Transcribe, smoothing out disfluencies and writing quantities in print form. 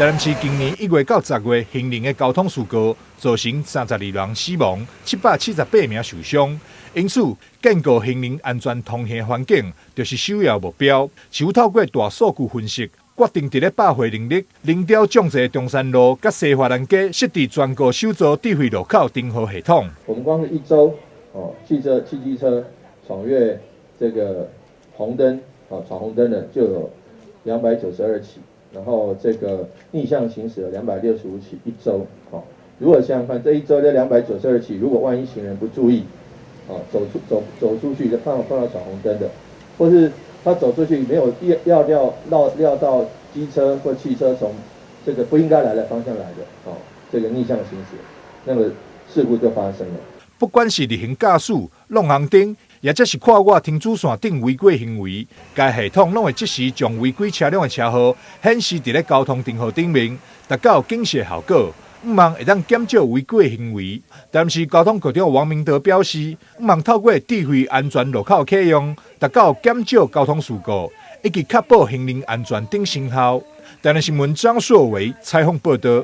台南市今年1月到10月行人的交通事故造成32人死亡，778名受伤。因此，建构行人安全通行环境就是首要目标。市府透过大数据分析，决定伫咧百货能力零条降济中山路甲西华南街设置全国首座智慧路口灯号系统。我们光是1周汽机车闯越这个红灯闯红灯的就有292起。然后这个逆向行驶了265起1周，如果想想看，这1周的292起，如果万一行人不注意，走出去就碰到闯红灯的，或是他走出去没有料到机车或汽车从这个不应该来的方向来的，这个逆向行驶，那么事故就发生了。不管是逆行驾驶、弄红灯，也则是跨越停止线顶违规行为，该系统拢会即时将违规车辆的车号显示伫咧交通灯号顶面，达到警示效果。毋忙会当减少违规行为。但是交通局长王明德表示，毋忙透过智慧安全路口启用，达到减少交通事故，以及确保行人安全等成效。台南新闻张硕维采访报道。